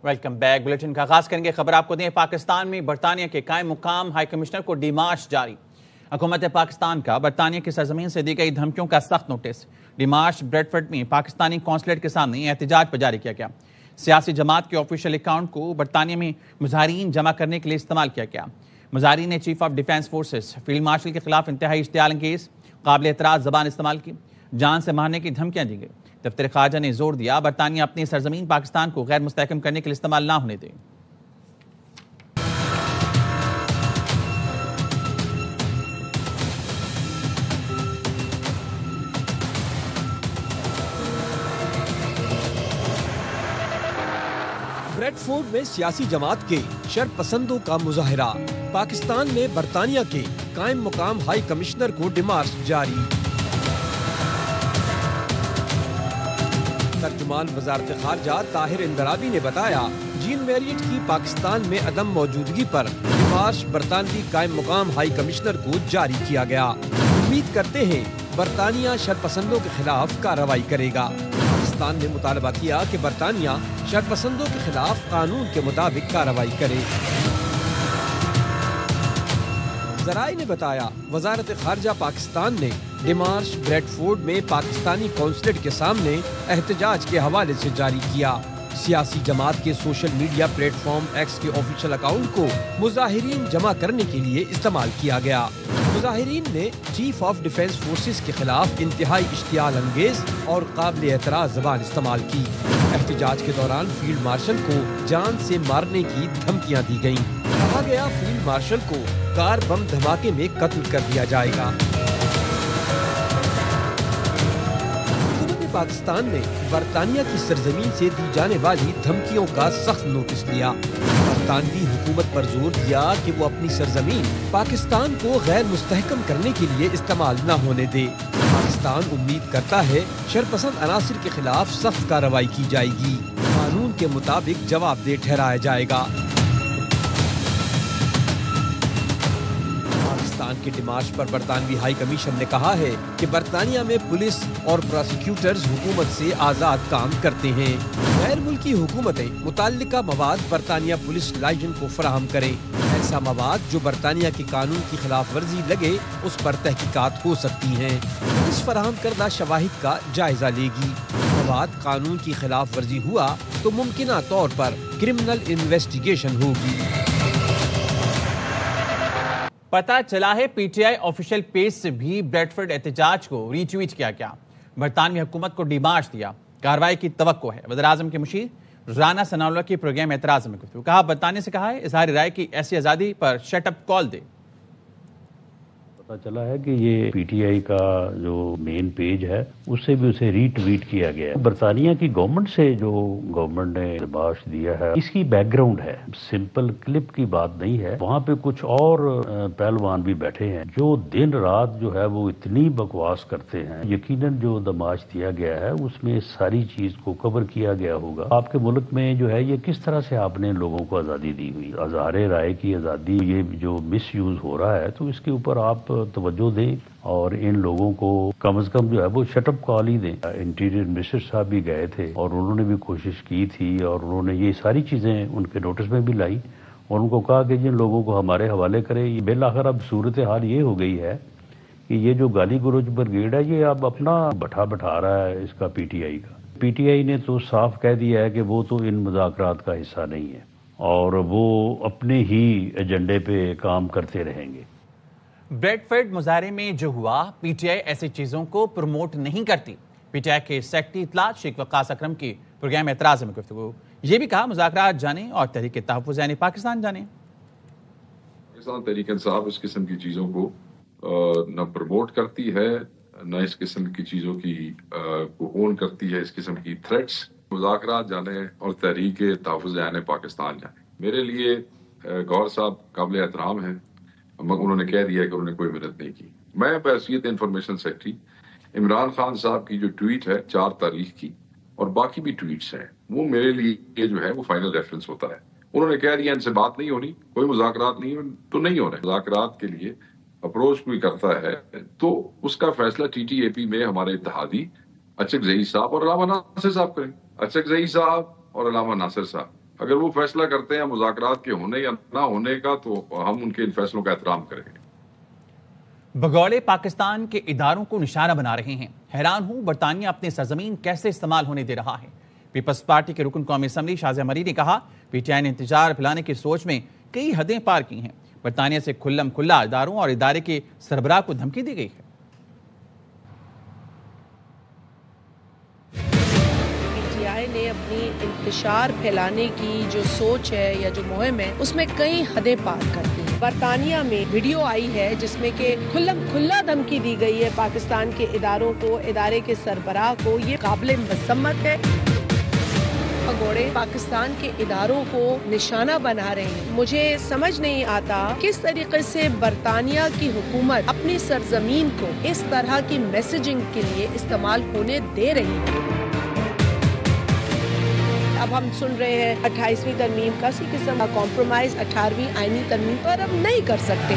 Welcome back. Bulletin کا آغاز کریں گے، خبر آپ کو دیں پاکستان میں برطانیہ کے قائم مقام ہائی کمشنر کو ڈیمارش جاری۔ حکومت پاکستان کا برطانیہ کی سرزمین سے دی گئی دھمکیوں کا سخت نوٹس۔ ڈیمارش بریڈ فورڈ میں پاکستانی قونصلیٹ کے سامنے احتجاج پر جاری کیا گیا۔ سیاسی جماعت کے آفیشیل اکاؤنٹ کو برطانیہ میں مظاہرین جمع کرنے کے لیے استعمال کیا گیا۔ مظاہرین نے chief of defence forces field marshal کے خلاف انتہائی اشتعال انگیز قابل اعتراض زبان استعمال کی، جان سے مارنے کی دھمکیاں دی گئی۔ دفتر خارجہ نے زور دیا برطانیہ اپنی سرزمین پاکستان کو غیر مستحکم کرنے کے لیے استعمال نہ ہونے دے۔ بریڈ فورڈ میں سیاسی جماعت کے شرپسندوں کا مظاہرہ۔ پاکستان میں برطانیہ کے قائم مقام ہائی کمشنر کو ڈیمارش جاری۔ ترجمان وزارت خارجہ طاہر اندرابی نے بتایا، جین میریٹ کی پاکستان میں عدم موجودگی پر ڈیمارش برطانوی قائم مقام ہائی کمشنر کو جاری کیا گیا۔ امید کرتے ہیں برطانیہ شرپسندوں کے خلاف کارروائی کرے گا۔ پاکستان نے مطالبہ کیا کہ برطانیہ شرپسندوں کے خلاف قانون کے مطابق کارروائی کرے۔ ذرائع نے بتایا، وزارت خارجہ پاکستان نے ڈیمارش بریڈ فورڈ میں پاکستانی قونصلیٹ کے سامنے احتجاج کے حوالے سے جاری کیا۔ سیاسی جماعت کے social media plate form x کے آفیشیل اکاؤنٹ کو مظاہرین جمع کرنے کے لیے استعمال کیا گیا۔ مظاہرین نے چیف آف ڈیفنس فورسز کے خلاف انتہائی اشتعال انگیز اور قابل اعتراض زبان استعمال کی۔ احتجاج کے دوران فیلڈ مارشل کو جان سے مارنے کی دھمکیاں دی گئیں۔ کہا گیا فیلڈ مارشل کو کار بم دھماکے میں قتل کر دیا جائے گا۔ پاکستان نے برطانیہ کی سرزمین سے دی جانے والی دھمکیوں کا سخت نوٹس لیا۔ برطانوی حکومت پر زور دیا کہ وہ اپنی سرزمین پاکستان کو غیر مستحکم کرنے کے لیے استعمال نہ ہونے دے۔ پاکستان امید کرتا ہے شرپسند عناصر کے خلاف سخت کارروائی کی جائے گی، قانون کے مطابق جواب دہ ٹھہرایا جائے گا۔ کے ڈیمارش پر برطانوی ہائی کمیشن نے کہا ہے کہ برطانیہ میں پولیس اور پراسیکیوٹرز حکومت سے آزاد کام کرتے ہیں۔ غیر ملکی حکومتیں متعلقہ مواد برطانیہ پولیس لائجن کو فراہم کریں۔ ایسا مواد جو برطانیہ کے قانون کی خلاف ورزی لگے اس پر تحقیقات ہو سکتی ہیں۔ پولیس فراہم کردہ شواہد کا جائزہ لے گی۔ مواد قانون کی خلاف ورزی ہوا تو ممکنہ طور پر کرمنل انویسٹیگیشن ہوگی۔ پتہ چلا ہے P T I official page سے بھی بریڈ فورڈ احتجاج کو ری ٹویٹ کیا گیا۔ برطانوی حکومت کو ڈیمارش دیا، کارروائی کی توقع ہے۔ وزیراعظم کے مشیر رانا ثناءاللہ کی پروگرام اعتراض میں گفتگو، کہا برطانیہ سے کہا ہے اظہار رائے کی ایسی آزادی پر شٹ اپ کال دے۔ پتہ چلا ہے کہ یہ پی ٹی آئی کا جو مین پیج ہے اس سے بھی اسے ری ٹویٹ کیا گیا ہے۔ برطانیہ کی گورنمنٹ سے جو گورنمنٹ نے ڈیمارش دیا ہے اس کی بیک گراؤنڈ ہے، سمپل کلپ کی بات نہیں ہے۔ وہاں پہ کچھ اور پہلوان بھی بیٹھے ہیں جو دن رات جو ہے وہ اتنی بکواس کرتے ہیں۔ یقیناً جو ڈیمارش دیا گیا ہے اس میں ساری چیز کو کور کیا گیا ہوگا۔ آپ کے ملک میں جو ہے یہ کس طرح سے آپ نے لوگوں کو آزادی دی ہوئی، اظہار رائے کی آزادی، یہ جو مس یوز ہو رہا ہے تو اس کے اوپر آپ توجہ دیں اور ان لوگوں کو کم از کم جو ہے وہ شٹ اپ کال ہی دیں۔ انٹیریئر منسٹر صاحب بھی گئے تھے اور انہوں نے بھی کوشش کی تھی اور انہوں نے یہ ساری چیزیں ان کے نوٹس میں بھی لائی اور ان کو کہا کہ جن لوگوں کو ہمارے حوالے کرے۔ بالآخر اب صورتحال یہ ہو گئی ہے کہ یہ جو گالی گلوچ برگیڈ ہے یہ اب اپنا بٹھا رہا ہے اس کا پی ٹی آئی کا۔ پی ٹی آئی نے تو صاف کہہ دیا ہے کہ وہ تو ان مذاکرات کا حصہ نہیں ہے اور وہ اپنے ہی ایجنڈے پہ کام کرتے رہیں گے۔ بریڈ فورڈ مظاہرے میں جو ہوا، پی ٹی آئی ایسی چیزوں کو پروموٹ نہیں کرتی۔ پی ٹی آئی کے سیکرٹری اطلاعات شیخ وقاص اکرم کی پروگرام اعتراض میں گفتگو، یہ بھی کہا مذاکرات جانیں اور تحریک تحفظ یعنی پاکستان جانیں۔ پاکستان تحریک انصاف اس قسم کی چیزوں کو نہ پروموٹ کرتی ہے، نہ اس قسم کی چیزوں کی کو اون کرتی ہے، اس قسم کی تھریٹس۔ مذاکرات جانیں اور تحریک تحفظ یعنی پاکستان جانیں۔ میرے لیے گور صاحب قابل احترام ہیں، انہوں نے کہہ دیا کہ انہوں نے کوئی محنت نہیں کی۔ میں بحیثیت انفارمیشن سیکرٹری عمران خان صاحب کی جو ٹویٹ ہے 4 تاریخ کی اور باقی بھی ٹویٹس ہیں وہ میرے لیے جو ہے وہ فائنل ریفرنس ہوتا ہے۔ انہوں نے کہہ دیا ان سے بات نہیں ہونی، کوئی مذاکرات نہیں تو نہیں ہو رہے۔ مذاکرات کے لیے اپروچ کوئی کرتا ہے تو اس کا فیصلہ ٹی ٹی اے پی میں ہمارے اتحادی اچک زئی صاحب اور علامہ ناصر صاحب کریں۔ اچک زئی صاحب اور علامہ ناصر صاحب اگر وہ فیصلہ کرتے ہیں مذاکرات کے ہونے یا نہ ہونے کا تو ہم ان کے ان فیصلوں کا احترام کریں گے۔ بھگوڑے پاکستان کے اداروں کو نشانہ بنا رہے ہیں۔ حیران ہوں برطانیہ اپنی سرزمین کیسے استعمال ہونے دے رہا ہے۔ پیپلز پارٹی کے رکن قومی اسمبلی شازیہ مری نے کہا پی ٹی آئی نے انتشار پھیلانے کی سوچ میں کئی حدیں پار کی ہیں۔ برطانیہ سے کھلم کھلا اداروں اور ادارے کے سربراہ کو دھمکی دی گئی ہے۔ نے اپنی انتشار پھیلانے کی جو سوچ ہے یا جو مہم ہے اس میں کئی حدیں پار کر دی ہیں۔ برطانیہ میں ویڈیو آئی ہے جس میں کہ کھلم کھلا دھمکی دی گئی ہے پاکستان کے اداروں کو، ادارے کے سربراہ کو۔ یہ قابل مذمت ہے۔ بھگوڑے پاکستان کے اداروں کو نشانہ بنا رہے ہیں۔ مجھے سمجھ نہیں آتا کس طریقے سے برطانیہ کی حکومت اپنی سرزمین کو اس طرح کی میسیجنگ کے لیے استعمال ہونے دے رہی ہے۔ اب ہم سن رہے ہیں 28ویں ترمیم کا کسی قسم کا کمپرومائز 18ویں آئینی ترمیم پر اب نہیں کر سکتے۔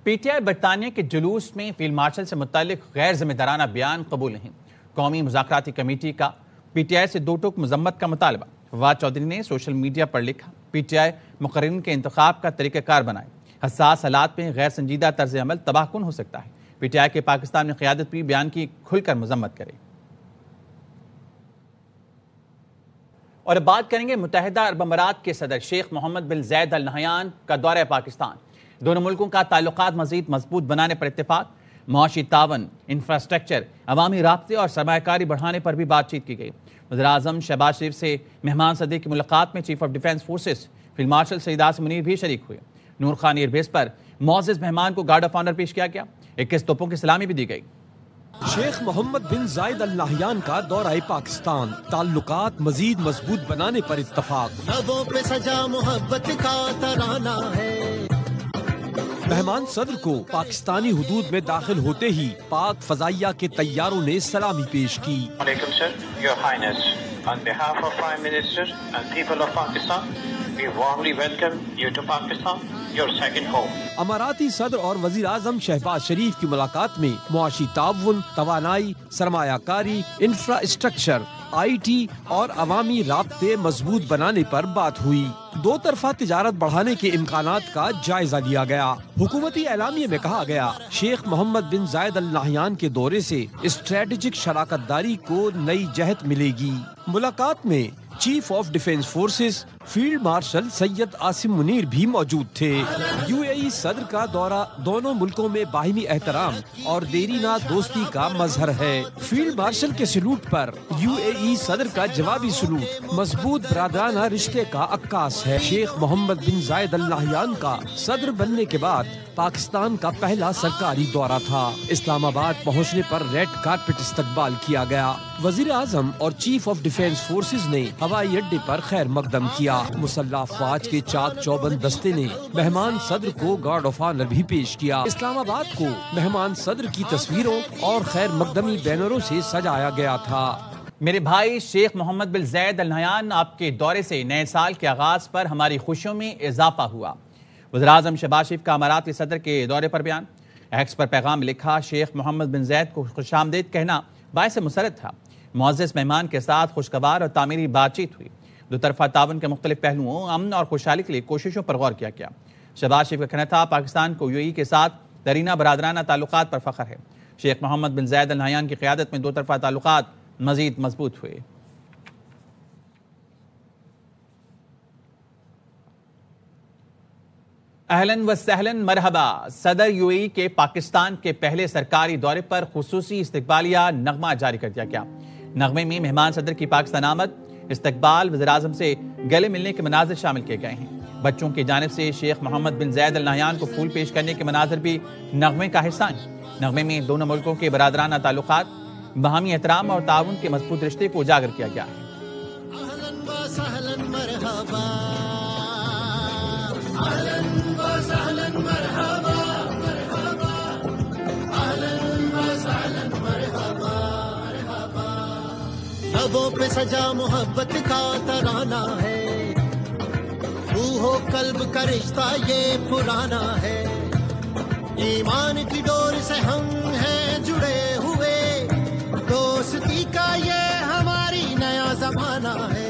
پی ٹی آئی برطانیہ کے جلوس میں فیلڈ مارشل سے متعلق غیر ذمہ دارانہ بیان قبول نہیں۔ قومی مذاکراتی کمیٹی کا پی ٹی آئی سے 2 ٹوک مذمت کا مطالبہ۔ فواد چودھری نے سوشل میڈیا پر لکھا پی ٹی آئی مقررین کے انتخاب کا طریقہ کار بنائے۔ حساس حالات میں غیر سنجیدہ طرز عمل تباہ کن ہو سکتا ہے۔ پی ٹی آئی کے پاکستان میں قیادت بھی بیان کی کھل کر مذمت کرے۔ اور اب بات کریں گے متحدہ عرب امارات کے صدر شیخ محمد بن زاید ال نہیان کا دورہ پاکستان۔ دونوں ملکوں کا تعلقات مزید مضبوط بنانے پر اتفاق، معاشی تعاون، انفراسٹرکچر، عوامی رابطے اور سرمایہ کاری بڑھانے پر بھی بات چیت کی گئی۔ وزیر اعظم شہباز شریف سے مہمان صدر کی ملاقات میں chief of defence forces field marshal Syed Asim Munir بھی شریک ہوئے۔ نور خان ایئر بیس پر معزز مہمان کو گارڈ آف آنر پیش کیا گیا۔ 21 توپوں کی سلامی بھی دی گئی۔ شیخ محمد بن زاید ال نہیان کا دورہ پاکستان، تعلقات مزید مضبوط بنانے پر اتفاق۔ لبوں پہ سجا محبت کا ترانہ ہے۔ مہمان صدر کو پاکستانی حدود میں داخل ہوتے ہی پاک فضائیہ کے طیاروں نے سلامی پیش کی۔ Alaikum sir, your highness, on behalf of Prime Minister and people of Pakistan, we warmly welcome you to Pakistan, your second home. اماراتی صدر اور وزیر اعظم شہباز شریف کی ملاقات میں معاشی تعاون، توانائی، سرمایہ کاری، انفراسٹرکچر، آئی ٹی اور عوامی رابطے مضبوط بنانے پر بات ہوئی۔ 2 طرفہ تجارت بڑھانے کے امکانات کا جائزہ لیا گیا۔ حکومتی اعلامیے میں کہا گیا شیخ محمد بن زاید ال نہیان کے دورے سے اسٹریٹجک شراکت داری کو نئی جہت ملے گی۔ ملاقات میں chief of defence forces field marshal Syed Asim Munir بھی موجود تھے۔ یو اے ای صدر کا دورہ دونوں ملکوں میں باہمی احترام اور دیرینہ دوستی کا مظہر ہے۔ فیلڈ مارشل کے سلوٹ پر یو اے ای صدر کا جوابی سلوٹ مضبوط برادرانہ رشتے کا عکاس ہے۔ شیخ محمد بن زاید ال نہیان کا صدر بننے کے بعد پاکستان کا پہلا سرکاری دورہ تھا۔ اسلام آباد پہنچنے پر ریڈ کارپٹ استقبال کیا گیا۔ وزیر اعظم اور چیف آف ڈیفنس فورسز نے ہوائی اڈے پر خیر مقدم کیا۔ مسلح افواج کے چاک چوبند دستے نے مہمان صدر کو گارڈ آف آنر بھی پیش کیا۔ اسلام آباد کو مہمان صدر کی تصویروں اور خیر مقدمی بینروں سے سجایا گیا تھا۔ میرے بھائی شیخ محمد بن زاید ال نہیان، آپ کے دورے سے نئے سال کے آغاز پر ہماری خوشیوں میں اضافہ ہوا۔ وزیر اعظم شہباز شریف کا اماراتی صدر کے دورے پر بیان۔ ایکس پر پیغام لکھا شیخ محمد بن زاید کو خوش آمدید کہنا باعث مسرت تھا۔ معزز مہمان کے ساتھ خوشگوار اور تعمیری بات چیت ہوئی۔ 2 طرفہ تعاون کے مختلف پہلوؤں، امن اور خوشحالی کے لیے کوششوں پر غور کیا گیا۔ شہباز شریف کا کہنا تھا پاکستان کو یو اے ای کے ساتھ دیرینہ برادرانہ تعلقات پر فخر ہے۔ شیخ محمد بن زاید ال نہیان کی قیادت میں 2 طرفہ تعلقات مزید مضبوط ہوئے۔ اہلاً و سہلاً مرحبا۔ صدر یو اے ای کے پاکستان کے پہلے سرکاری دورے پر خصوصی استقبالیہ نغمہ جاری کر دیا گیا۔ نغمے میں مہمان صدر کی پاکستان آمد، استقبال، وزیر اعظم سے گلے ملنے کے مناظر شامل کیے گئے ہیں۔ بچوں کی جانب سے شیخ محمد بن زاید ال نہیان کو پھول پیش کرنے کے مناظر بھی نغمے کا حصہ ہیں۔ نغمے میں دونوں ملکوں کے برادرانہ تعلقات، باہمی احترام اور تعاون کے مضبوط رشتے کو اجاگر کیا گیا ہے۔ لبوں پہ سجا محبت کا ترانہ ہے، روح و قلب کا رشتہ یہ پرانا ہے، ایمان کی ڈور سے ہم ہیں جڑے ہوئے، دوستی کا یہ ہماری نیا زمانہ ہے،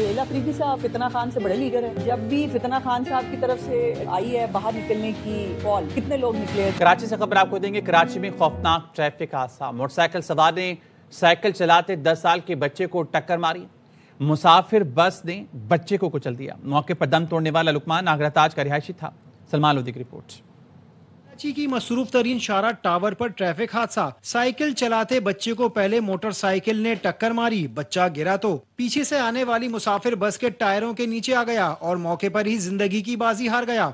سہیل افریدی صاحب فتنہ خان سے بڑے لیڈر ہیں. جب بھی فتنہ خان صاحب کی طرف سے آئی ہے باہر نکلنے کی کال, کتنے لوگ نکلے. کراچی سے خبر آپ کو دیں گے. کراچی میں خوفناک ٹریفک حادثہ. موٹر سائیکل سوار نے سائیکل چلاتے 10 سال کے بچے کو ٹکر ماری. مسافر بس نے بچے کو کچل دیا. موقع پر دم توڑنے والا لقمان آگرہ تاج کا رہائشی تھا. سلمان لودھی کی رپورٹ. کراچی کی مصروف ترین شارع ٹاور پر ٹریفک حادثہ. سائیکل چلاتے بچے کو پہلے موٹر سائیکل نے ٹکر ماری. بچہ گرا تو پیچھے سے آنے والی مسافر بس کے ٹائروں کے نیچے آ گیا اور موقع پر ہی زندگی کی بازی ہار گیا.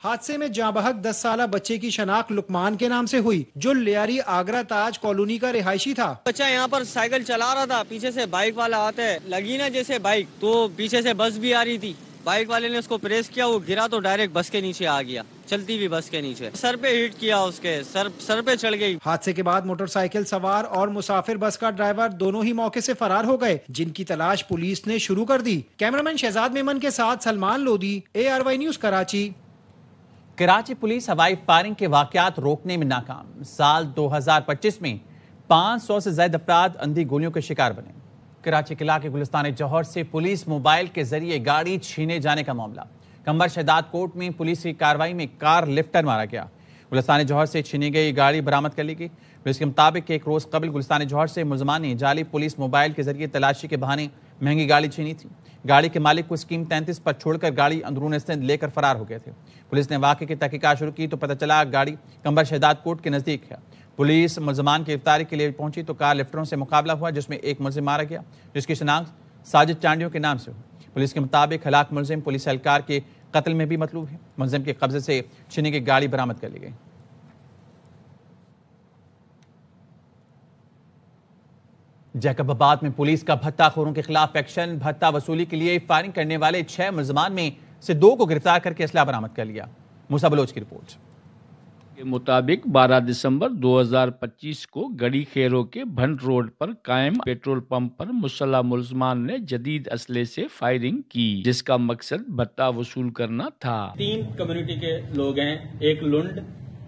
حادثے میں جاں بحق 10 سالہ بچے کی شناخت لقمان کے نام سے ہوئی, جو لیاری آگرہ تاج کالونی کا رہائشی تھا. بچہ یہاں پر سائیکل چلا رہا تھا, پیچھے سے بائک والا آتا ہے, لگی نا جیسے بائک, تو پیچھے سے بس بھی آ رہی تھی. بائک والے نے اس کو پریس کیا, وہ گرا تو ڈائریکٹ بس کے نیچے آ گیا, چلتی ہوئی بس کے نیچے سر پہ ہٹ کیا, اس کے سر پہ چڑھ گئی. حادثے کے بعد موٹر سائیکل سوار اور مسافر بس کا ڈرائیور دونوں ہی موقع سے فرار ہو گئے, جن کی تلاش پولیس نے شروع کر دی. کیمرامین شہزاد میمن کے ساتھ Salman Lodhi, ARY news Karachi. Karachi police ہوائی فائرنگ کے واقعات روکنے میں ناکام. سال 2025 میں 500 سے زائد افراد اندھی گولیوں کے شکار بنے. کراچی قلعہ کے گلستان جوہر سے پولیس موبائل کے ذریعے گاڑی چھینے جانے کا معاملہ. کمبر شہداد کوٹ میں پولیس کی کارروائی میں کار لفٹر مارا گیا. گلستان جوہر سے چھینی گئی گاڑی برآمد کر لی گئی. پولیس کے مطابق ایک روز قبل گلستان جوہر سے ملزمان نے جعلی پولیس موبائل کے ذریعے تلاشی کے بہانے مہنگی گاڑی چھینی تھی. گاڑی کے مالک کو اسکیم 33 پر چھوڑ کر گاڑی اندرون سندھ لے کر فرار ہو گئے تھے. پولیس نے واقعے کی تحقیقات شروع کی تو پتہ چلا گاڑی کمبر شہداد کوٹ کے نزدیک ہے. پولیس ملزمان کی گرفتاری کے لیے پہنچی تو کار لفٹروں سے مقابلہ ہوا, جس میں ایک ملزم مارا گیا, جس کی شناخت ساجد چانڈیوں کے نام سے ہوئی. پولیس کے مطابق ہلاک ملزم پولیس اہلکار کے قتل میں بھی مطلوب ہے. ملزم کے قبضے سے چھینی کی گاڑی برآمد کر لی گئی. جیکب آباد میں پولیس کا بھتہ خوروں کے خلاف ایکشن. بھتہ وصولی کے لیے فائرنگ کرنے والے 6 ملزمان میں سے 2 کو گرفتار کر کے اسلحہ برآمد کر لیا. موسیٰ بلوچ کی رپورٹ کے مطابق 12 دسمبر 2025 کو گڑی خیروں کے بھنٹ روڈ پر قائم پیٹرول پمپ پر مسلح ملزمان نے جدید اسلحے سے فائرنگ کی, جس کا مقصد بھتہ وصول کرنا تھا. 3 کمیونٹی کے لوگ ہیں, ایک لنڈ,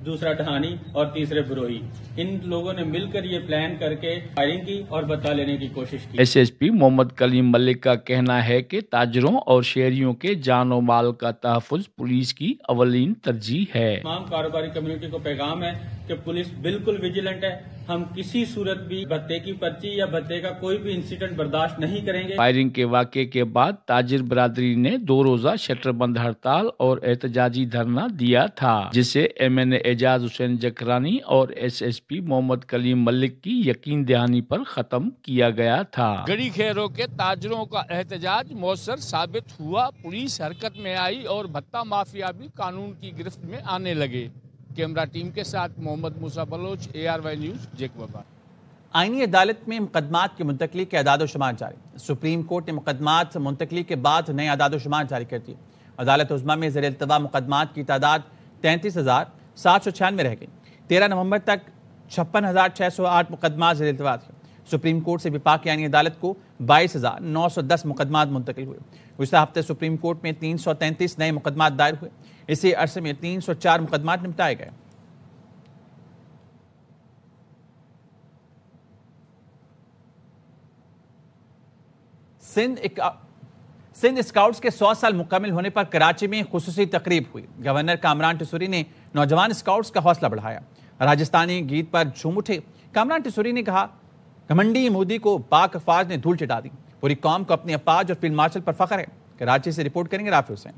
دوسرا ٹہانی اور تیسرے بروئی. ان لوگوں نے مل کر یہ پلان کر کے فائرنگ کی اور بتا لینے کی کوشش کی. SSP محمد کلیم ملک کا کہنا ہے کہ تاجروں اور شہریوں کے جان و مال کا تحفظ پولیس کی اولین ترجیح ہے. تمام کاروباری کمیونٹی کو پیغام ہے کہ پولیس بالکل ویجیلنٹ ہے. ہم کسی صورت بھی بھتے کی پرچی یا بھتے کا کوئی بھی انسیڈنٹ برداشت نہیں کریں گے. فائرنگ کے واقعے کے بعد تاجر برادری نے 2 روزہ شٹر بند ہڑتال اور احتجاجی دھرنا دیا تھا, جسے MNA اعجاز حسین جکرانی اور SSP محمد کلیم ملک کی یقین دہانی پر ختم کیا گیا تھا. گڑی خیروں کے تاجروں کا احتجاج مؤثر ثابت ہوا. پولیس حرکت میں آئی اور بھتہ مافیا بھی قانون کی گرفت میں آنے لگے. کیمرہ ٹیم کے ساتھ محمد موسیٰ بلوچ, ARY نیوز, جیکب آباد. آئینی عدالت میں مقدمات کی منتقلی کے اعداد و شمار جاری. سپریم کورٹ نے مقدمات منتقلی کے بعد نئے اعداد و شمار جاری کر دیے. عدالت عظمیٰ میں زیر التوا مقدمات کی تعداد 33,796 رہ گئی. 13 نومبر تک 56,608 مقدمات زیر التوا تھے. سپریم کورٹ سے وفاقی آئینی عدالت کو 22,910 مقدمات منتقل ہوئے. گزشتہ ہفتے سپریم کورٹ میں 333 نئے مقدمات دائر ہوئے. اسی عرصے میں 304 مقدمات نمٹائے گئے. سندھ اسکاؤٹس کے 100 سال مکمل ہونے پر کراچی میں خصوصی تقریب ہوئی. گورنر کامران ٹیسوری نے نوجوان اسکاؤٹس کا حوصلہ بڑھایا. راجستانی گیت پر جھوم اٹھے. کامران ٹیسوری نے کہا, گھمنڈی مودی کو پاک افواج نے دھول چٹا دی. پوری قوم کو اپنی افواج اور فیلڈ مارشل پر فخر ہے. کراچی سے رپورٹ کریں گے رافع حسین.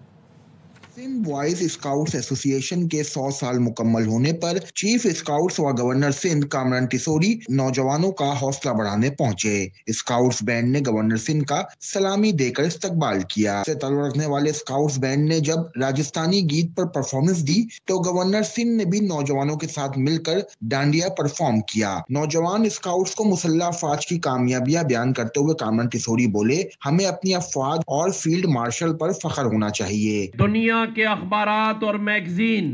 سندھ بوائز اسکاؤٹس ایسوسی ایشن کے 100 سال مکمل ہونے پر چیف اسکاؤٹس و گورنر سندھ کامران ٹیسوری نوجوانوں کا حوصلہ بڑھانے پہنچے. اسکاؤٹس بینڈ نے گورنر سندھ کا سلامی دے کر استقبال کیا. سے تعلق رکھنے والے اسکاؤٹس بینڈ نے جب راجستانی گیت پر پرفارمنس دی تو گورنر سندھ نے بھی نوجوانوں کے ساتھ مل کر ڈانڈیا پرفارم کیا. نوجوان اسکاؤٹس کو مسلح افواج کی کامیابیاں بیان کرتے ہوئے کامران ٹیسوری بولے, ہمیں اپنی افواج اور فیلڈ مارشل پر فخر ہونا چاہیے. دنیا کے اخبارات اور میگزین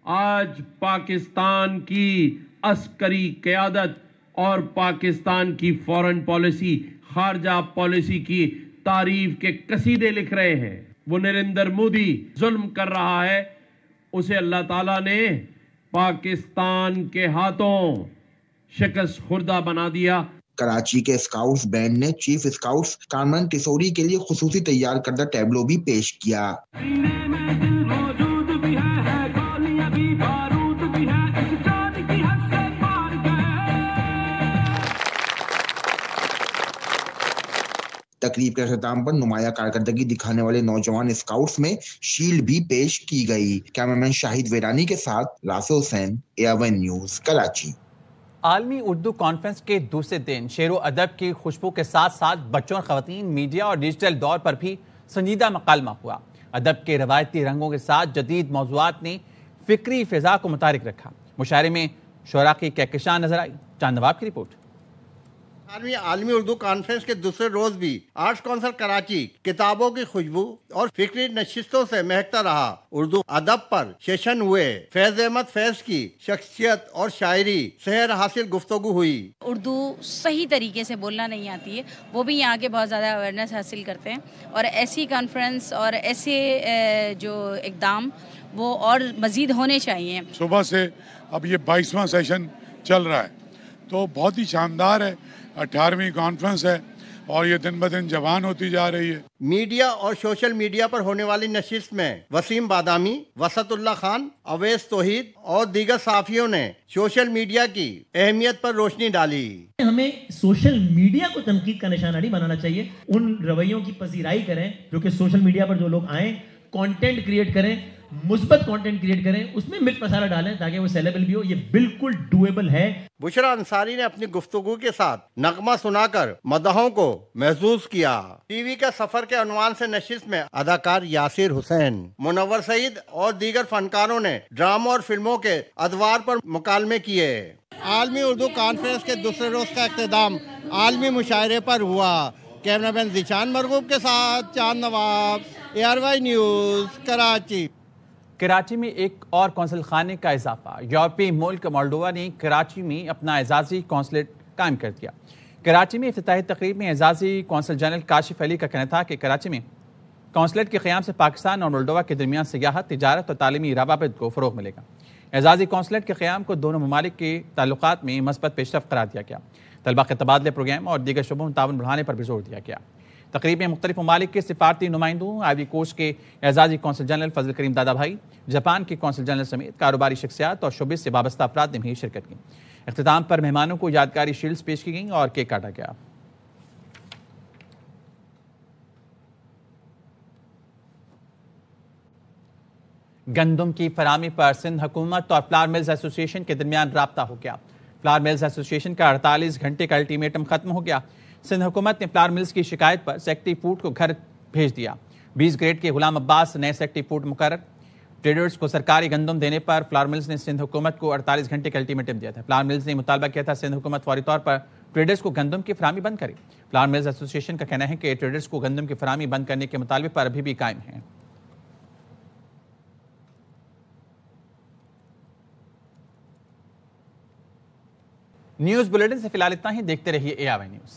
آج پاکستان کی عسکری قیادت اور پاکستان کی فورن پالیسی, خارجہ پالیسی کی تعریف کے قصیدے لکھ رہے ہیں. وہ نریندر مودی ظلم کر رہا ہے, اسے اللہ تعالیٰ نے پاکستان کے ہاتھوں شکست خوردہ بنا دیا. کراچی کے اسکاؤٹس بینڈ نے چیف اسکاؤٹس کامران ٹیسوری کے لیے خصوصی تیار کردہ ٹیبلو بھی پیش کیا۔ تقریب کے اختتام پر نمایاں کارکردگی دکھانے والے نوجوان اسکاؤٹس میں شیلڈ بھی پیش کی گئی۔ کیمرامین شاہد ویرانی کے ساتھ رافع حسین، AR1 نیوز، کراچی۔ عالمی اردو کانفرنس کے دوسرے دن شعر و ادب کی خوشبو کے ساتھ ساتھ بچوں اور خواتین، میڈیا اور ڈیجیٹل دور پر بھی سنجیدہ مکالمہ ہوا۔ ادب کے روایتی رنگوں کے ساتھ جدید موضوعات نے فکری فضا کو متحرک رکھا۔ مشاعرے میں شعراء کی کہکشاں نظر آئی۔ چاند نواب کی رپورٹ۔ عالمی اردو کانفرنس کے دوسرے روز بھی آرٹس کونسل کراچی کتابوں کی خوشبو اور فکری نشستوں سے مہکتا رہا۔ اردو ادب پر سیشن ہوئے، فیض احمد فیض کی شخصیت اور شاعری سحر حاصل گفتگو ہوئی۔ اردو صحیح طریقے سے بولنا نہیں آتی ہے، وہ بھی یہاں کے بہت زیادہ اویئرنیس حاصل کرتے ہیں، اور ایسی کانفرنس اور ایسے جو اقدام وہ اور مزید ہونے چاہیے۔ صبح سے اب یہ 22واں سیشن چل رہا ہے تو بہت ہی شاندار ہے۔ 18ویں کانفرنس ہے اور یہ دن بدن جوان ہوتی جا رہی ہے۔ میڈیا اور سوشل میڈیا پر ہونے والی نشست میں وسیم بادامی، وسط اللہ خان، اویس توحید اور دیگر صحافیوں نے سوشل میڈیا کی اہمیت پر روشنی ڈالی۔ ہمیں سوشل میڈیا کو تنقید کا نشانہ نہیں بنانا چاہیے، ان رویوں کی پذیرائی کریں جو کہ سوشل میڈیا پر جو لوگ آئیں کانٹینٹ کریٹ کریں، مثبت کانٹینٹ کریٹ کریں، اس میں مرچ مسالہ ڈالیں تاکہ وہ سیلیبل بھی ہو۔ یہ بالکل ڈویبل ہے۔ بشرا انصاری نے اپنی گفتگو کے ساتھ نغمہ سنا کر مداحوں کو محظوظ کیا۔ ٹی وی کا سفر کے عنوان سے نشست میں اداکار یاسر حسین، منور سعید اور دیگر فنکاروں نے ڈراموں اور فلموں کے ادوار پر مکالمے کیے۔ عالمی اردو کانفرنس کے دوسرے روز کا اختتام عالمی مشاعرے پر ہوا۔ کیمرہ مین ذیشان مرغوب کے ساتھ چاند نواب، AR1 نیوز، کراچی۔ کراچی میں ایک اور قونصل خانے کا اضافہ۔ یورپی ملک مولڈووا نے کراچی میں اپنا اعزازی قونصلیٹ قائم کر دیا۔ کراچی میں افتتاحی تقریب میں اعزازی قونصل جنرل کاشف علی کا کہنا تھا کہ کراچی میں قونصلیٹ کے قیام سے پاکستان اور مولڈووا کے درمیان سیاحت، تجارت اور تعلیمی روابط کو فروغ ملے گا۔ اعزازی قونصلیٹ کے قیام کو دونوں ممالک کے تعلقات میں مثبت پیش رفت قرار دیا گیا۔ طلبہ کے تبادلے پروگرام اور دیگر شعبوں میں تعاون بڑھانے پر بھی زور دیا گیا۔ تقریب میں مختلف ممالک کے سفارتی نمائندوں، آئیوری کوسٹ کے اعزازی قونصل جنرل فضل کریم دادا بھائی، جاپان کے قونصل جنرل سمیت کاروباری شخصیات اور شعبے سے وابستہ افراد نے بھی شرکت کی۔ اختتام پر مہمانوں کو یادگاری شیلڈز پیش کی گئیں اور کیک کاٹا گیا۔ گندم کی فراہمی پر سندھ حکومت اور فلاور ملز ایسوسی ایشن کے درمیان رابطہ ہو گیا۔ فلاور ملز ایسوسی ایشن کا 48 گھنٹے کا الٹیمیٹم ختم ہو گیا۔ سندھ حکومت نے فلاور ملز کی شکایت پر سیکٹری فوڈ کو گھر بھیج دیا۔ 20 گریڈ کے غلام عباس نئے سیکٹری فوڈ مقرر۔ ٹریڈرز کو سرکاری گندم دینے پر فلاور ملز نے سندھ حکومت کو 48 گھنٹے کا الٹیمیٹم دیا تھا۔ فلاور ملز نے مطالبہ کیا تھا سندھ حکومت فوری طور پر ٹریڈرز کو گندم کی فراہمی بند کرے۔ فلاور ملز ایسوسی ایشن کا کہنا ہے کہ ٹریڈرز کو گندم کی فراہمی بند کرنے کے مطالبے پر ابھی بھی قائم ہیں۔ نیوز بلیٹن سے فی الحال اتنا ہی۔ دیکھتے رہیے AR1 نیوز۔